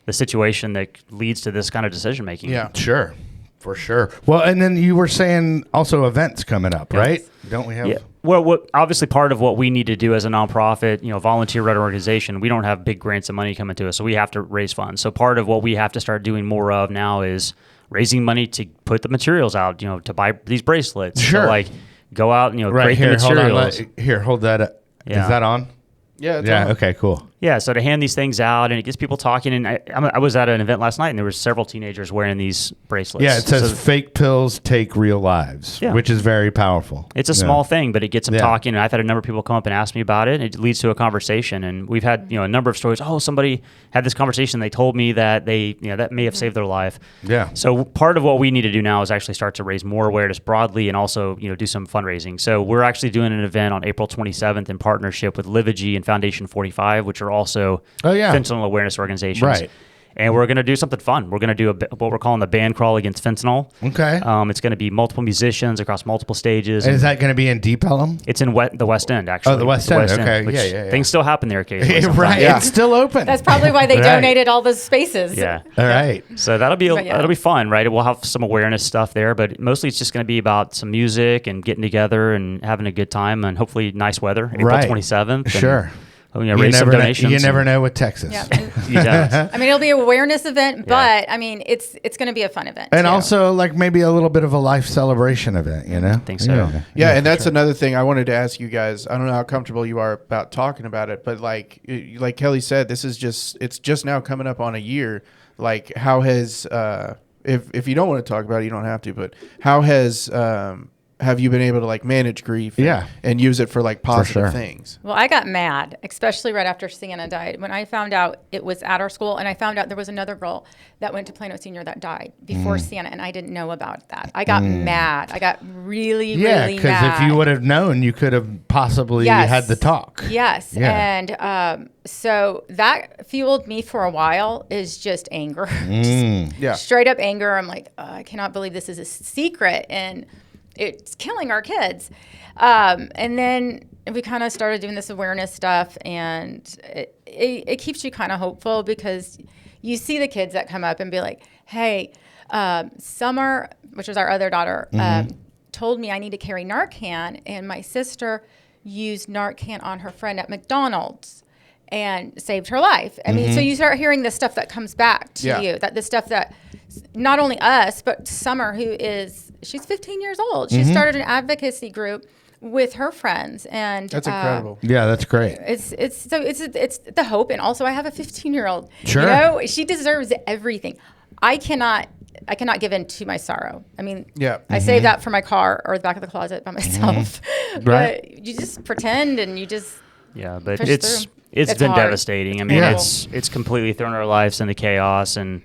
the situation that leads to this kind of decision making. Yeah. Sure. For sure. Well, and then you were saying also events coming up, right? Don't we have? Yeah. Well, obviously part of what we need to do as a nonprofit, volunteer-run organization, we don't have big grants of money coming to us, so we have to raise funds. So part of what we have to start doing more of now is raising money to put the materials out, to buy these bracelets. Sure. So go out, Right create here. the materials. Hold that up. Yeah. Is that on? Yeah. It's Yeah. on. Okay, cool. Yeah, so to hand these things out, and it gets people talking. And I was at an event last night, and there were several teenagers wearing these bracelets. Yeah, it says So fake pills take real lives, Yeah. which is very powerful. it's a small thing, but it gets them Yeah. talking. And I've had a number of people come up and ask me about it. It leads to a conversation, and we've had a number of stories. Oh, somebody had this conversation. They told me that that may have saved their life. Yeah. So part of what we need to do now is actually start to raise more awareness broadly, and also do some fundraising. So we're actually doing an event on April 27th in partnership with Livigy and Foundation 45, which are also fentanyl awareness organizations. Right. And we're going to do something fun. We're going to do what we're calling the band crawl against fentanyl. Okay. It's going to be multiple musicians across multiple stages. And is that going to be in Deep Ellum? It's in the West End, actually. Oh, the West End. Okay. which Yeah. Things still happen there occasionally. Right. Yeah. It's still open. That's probably why they Right. donated all those spaces. Yeah. All right. So that'll be But yeah. that'll be fun, right? We'll have some awareness stuff there, but mostly it's just going to be about some music and getting together and having a good time, and hopefully nice weather. April Right. 27th. Sure. And, raise some donations. You never know with Texas. Yeah. You don't. I mean, it'll be an awareness event, but I mean, it's going to be a fun event. And too. also maybe a little bit of a life celebration event, I think so. Yeah, and that's another thing I wanted to ask you guys. I don't know how comfortable you are about talking about it, but like Kelly said, it's just now coming up on a year. Like, how has if you don't want to talk about it, you don't have to. But how has have you been able to like manage grief and use it for like positive sure. things? Well, I got mad, especially right after Sienna died. When I found out it was at our school, and I found out there was another girl that went to Plano Senior that died before Sienna, and I didn't know about that. I got mad. I got really, really mad. Yeah, because if you would have known, you could have possibly had the talk. Yes. Yeah. And so that fueled me for a while is just anger. Just straight up anger. I'm like, I cannot believe this is a secret. And it's killing our kids. And then we kind of started doing this awareness stuff, and it keeps you kind of hopeful because you see the kids that come up and be like, hey, Summer, which is our other daughter, told me I need to carry Narcan, and my sister used Narcan on her friend at McDonald's and saved her life. I mean, so you start hearing the stuff that comes back to you, that the stuff that not only us, but Summer, she's 15 years old. She started an advocacy group with her friends, and That's incredible. Yeah, that's great. it's the hope. And also I have a 15-year-old, Sure. you know, she deserves everything. I cannot give in to my sorrow. I mean, I save that for my car or the back of the closet by myself. Right. But you just pretend and you just but push it's through. it's It's been hard. devastating. I mean, Yeah. it's completely thrown our lives into chaos, and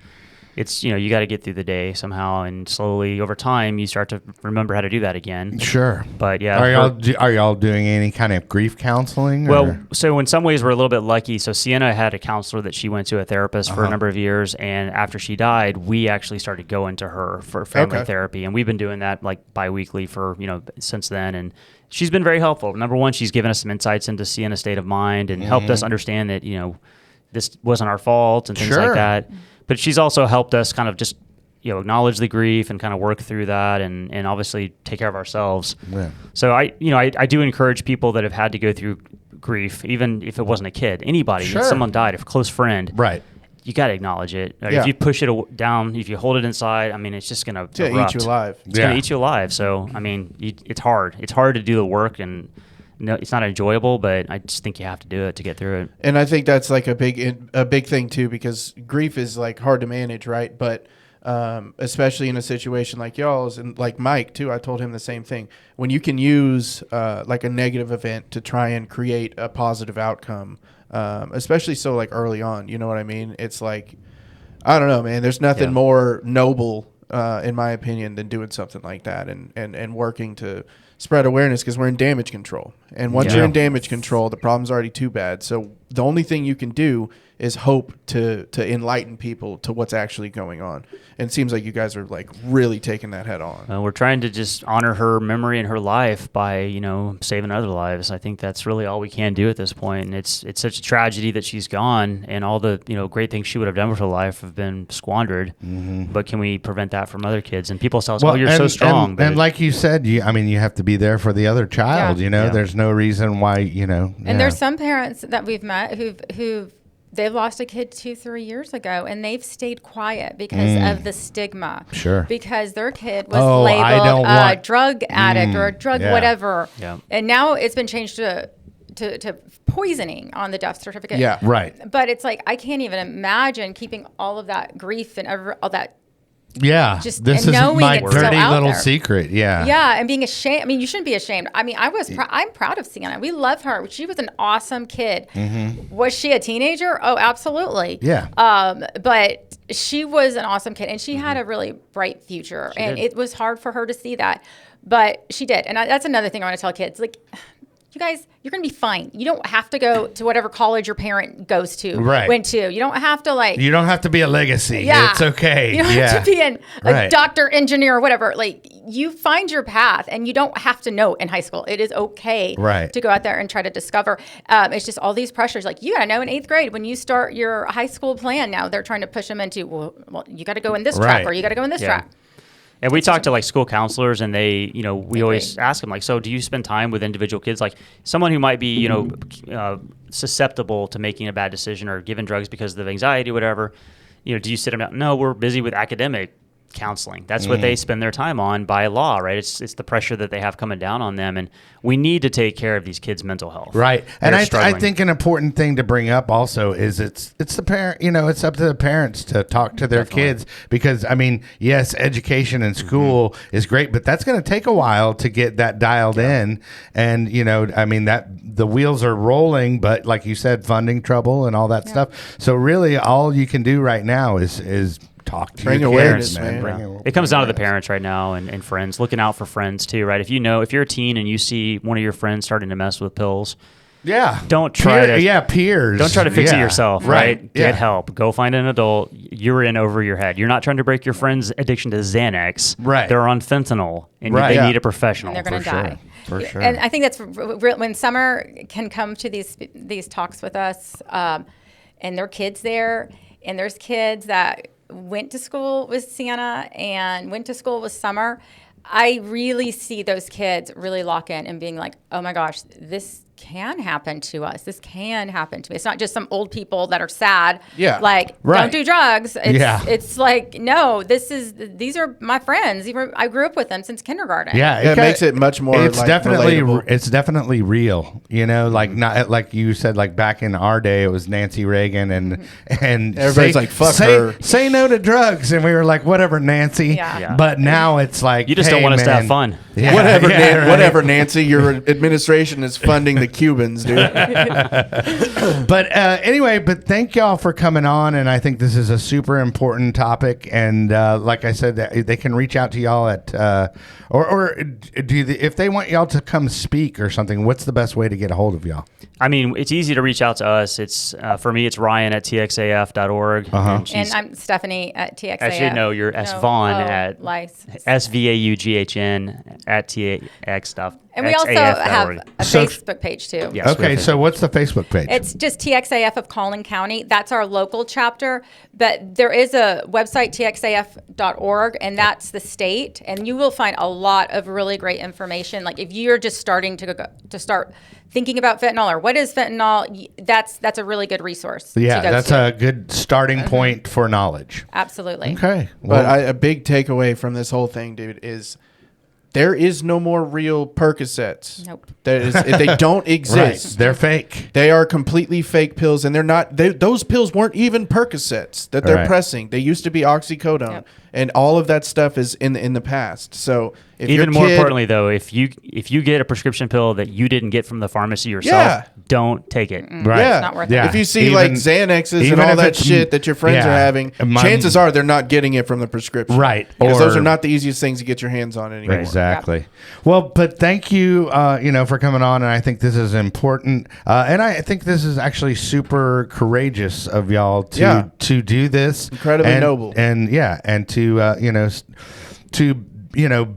it's, you got to get through the day somehow, and slowly over time you start to remember how to do that again. Sure. But yeah, Are y'all doing any kind of grief counseling? well, or? so in some ways we're a little bit lucky. So Sienna had a counselor that she went to, a therapist for a number of years, and after she died, we actually started going to her for family therapy, and we've been doing that like biweekly for since then, and she's been very helpful. Number one, she's given us some insights into Sienna's state of mind and helped us understand that this wasn't our fault and things like that. But she's also helped us kind of just acknowledge the grief and kind of work through that, and obviously take care of ourselves. Yeah. So I do encourage people that have had to go through grief, even if it wasn't a kid, anybody, if someone died, a close friend, Right. you got to acknowledge it. If you push it down, if you hold it inside, I mean, it's just going to eat you alive. It's going to eat you alive. So, I mean, it's hard. It's hard to do the work, and it's not enjoyable, but I just think you have to do it to get through it. And I think that's like a big thing too, because grief is like hard to manage, right? But especially in a situation like y'all's, and like Mike too, I told him the same thing. When you can use like a negative event to try and create a positive outcome, especially so like early on, you know what I mean? It's like, I don't know, man. There's nothing more noble, in my opinion, than doing something like that and working to spread awareness, because we're in damage control. And once you're in damage control, the problem's already too bad. So the only thing you can do is hope to enlighten people to what's actually going on. And it seems like you guys are like really taking that head on. We're trying to just honor her memory and her life by, saving other lives. I think that's really all we can do at this point. And it's such a tragedy that she's gone, and all the, great things she would have done with her life have been squandered. But can we prevent that from other kids? And people tell us, you're so strong. And like you said, you have to be there for the other child, Yeah. There's no reason why, And there's some parents that we've met who've they've lost a kid 2-3 years ago, and they've stayed quiet because of the stigma. Sure. Because their kid was labeled a drug addict or a drug whatever. Yeah. And now it's been changed to poisoning on the death certificate. Yeah. Right. But it's like, I can't even imagine keeping all of that grief and all that. Yeah. Just this is knowing my it's still dirty out little there. secret. Yeah. Yeah, and being ashamed. I mean, you shouldn't be ashamed. I mean, I'm proud of Sienna. We love her. She was an awesome kid. Was she a teenager? Oh, absolutely. Yeah. But she was an awesome kid, and she had a really bright future. And it was hard for her to see that, but she did. And that's another thing I want to tell kids. Like, you guys, you're going to be fine. You don't have to go to whatever college your parent went to. You don't have to You don't have to be a legacy. Yeah. It's okay. You don't have to be a Right. doctor, engineer, or whatever. Like, you find your path, and you don't have to know in high school. It is okay to go out there and try to discover. It's just all these pressures. Like, you got to know in 8th grade when you start your high school plan. Now they're trying to push them into, well you got to go in this track, or you got to go in this track. And we talk to like school counselors, and they, we always ask them, like, so do you spend time with individual kids? Like someone who might be, susceptible to making a bad decision or given drugs because of anxiety or whatever, do you sit them down? No, we're busy with academic counseling. That's what they spend their time on by law, right? It's the pressure that they have coming down on them, and we need to take care of these kids' mental health. Right. They're And I struggling. think an important thing to bring up also is it's the parent, it's up to the parents to talk to their kids, because I mean, yes, education in school is great, but that's going to take a while to get that dialed in. And, I mean, that the wheels are rolling, but like you said, funding trouble and all that stuff. So really all you can do right now is talk to Bring your awareness, kids, man. man. It comes down to the parents right now and friends, looking out for friends too, right? If you're a teen and you see one of your friends starting to mess with pills, don't try to peers. Don't try to fix it yourself, right? Yeah. Get help. Go find an adult. You're in over your head. You're not trying to break your friend's addiction to Xanax. Right. They're on fentanyl, and Right. they Yeah. need a professional. And they're going to die. For sure. And I think that's when Summer can come to these talks with us, and there are kids there, and there's kids that went to school with Sienna and went to school with Summer. I really see those kids really lock in and being like, oh my gosh, this can happen to us. This can happen to me. It's not just some old people that are sad. Yeah. Like, Right. don't do drugs. It's, Yeah. it's like, no, these are my friends. I grew up with them since kindergarten. Yeah, It makes it much more, It's like, definitely relatable. it's definitely real. Like not like you said. Like back in our day, it was Nancy Reagan and Everybody's like, fuck her. Say no to drugs, and we were like, whatever, Nancy. Yeah. Yeah. But now it's like You just hey, don't want us to man. have fun. Yeah, Whatever, yeah, right. whatever, Nancy. Your administration is funding the Cubans, dude. But anyway, but thank y'all for coming on, and I think this is a super important topic. And like I said, they can reach out to y'all at or if they want y'all to come speak or something. What's the best way to get a hold of y'all? I mean, it's easy to reach out to us. It's for me, it's Ryan at txaf.org. And I'm Stephanie at TXAF. Actually, no, you're S. Vaughn at Lice. SVAUGHN at TX stuff. And we also have a So- Facebook page too. Yes, we Okay, have so what's the Facebook page? It's just TXAF of Collin County. That's our local chapter. But there is a website, txaf.org, and that's the state. And you will find a lot of really great information. Like if you're just starting to start thinking about fentanyl or what is fentanyl, that's a really good resource. Yeah, to go that's to. a good starting point for knowledge. Absolutely. Okay. But a big takeaway from this whole thing, dude, is there is no more real Percocets. Nope. They don't right. exist. They're fake. They are completely fake pills, and they're not. Those pills weren't even Percocets that they're Right. pressing. They used to be oxycodone, Yep. and all of that stuff is in the past. So if Even your more kid- importantly, though, if you get a prescription pill that you didn't get from the pharmacy yourself, Yeah. don't take it. Right. Yeah. It's not worth Yeah. it. If you see Even- like Xanaxes even and all if that it's- shit that your friends yeah. are having, My- chances are they're not getting it from the prescription. Right. Because those Or- are not the easiest things to get your hands on anymore. Exactly. Well, but thank you, for coming on, and I think this is important, and I think this is actually super courageous of y'all to do this. Incredibly noble. and to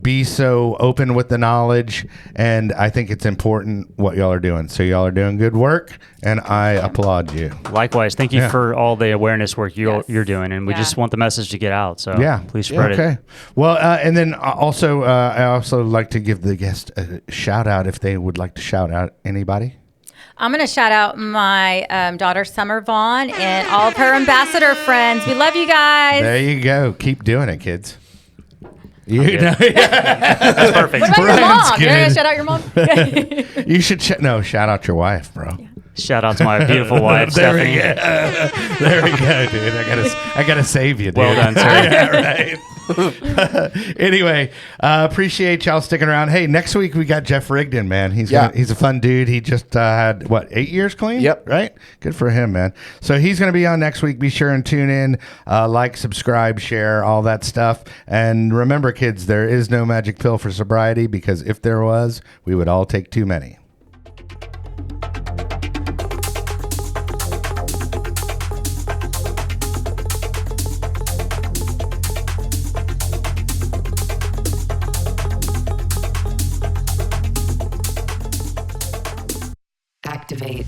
be so open with the knowledge, and I think it's important what y'all are doing. So y'all are doing good work, and I applaud you. Likewise, thank you Yeah. for all the awareness work you're doing, and we Yeah. just want the message to get out. So Yeah, please spread it. Okay. Well, and then also, I also like to give the guest a shout out if they would like to shout out anybody. I'm going to shout out my daughter, Summer Vaughn, and all of her ambassador friends. We love you guys. There you go. Keep doing it, kids. You good. know, That's perfect. What about your Ryan's mom? You're going good. to shout out your mom? you should shout out your wife, bro. Shout out to my beautiful wife, There we Stephanie. go. There we go, dude. I gotta save you, dude. Well done, sir. Yeah, right. Anyway, appreciate y'all sticking around. Hey, next week we got Jeff Rigdon, man. He's a fun dude. He just had 8 years clean? Yep. Right? Good for him, man. So he's gonna be on next week. Be sure and tune in, like, subscribe, share, all that stuff. And remember, kids, there is no magic pill for sobriety, because if there was, we would all take too many. Activate.